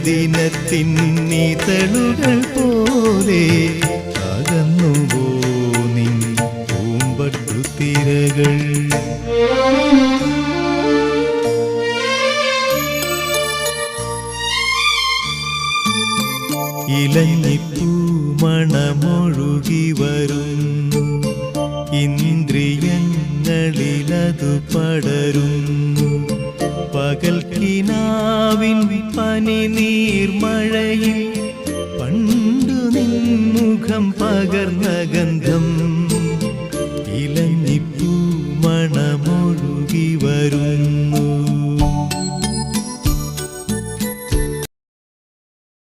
ദിനത്തിന്നിതളുകൾ പോലെ അകന്നുവോ നിൻ പൂമ്പട്ടുതിരകൾ. ഇലഞ്ഞിപ്പൂമണമൊഴുകി വരുന്നു, ഇന്ദ്രിയങ്ങളിലതു പടരുന്നു. പകൽ കിനാവിൻ പനിനീർമഴയിൽ പണ്ടു നിൻമുഖം പകർന്ന ഗന്ധം. ഇലഞ്ഞിപ്പൂമണമൊഴുകി വരുന്നു.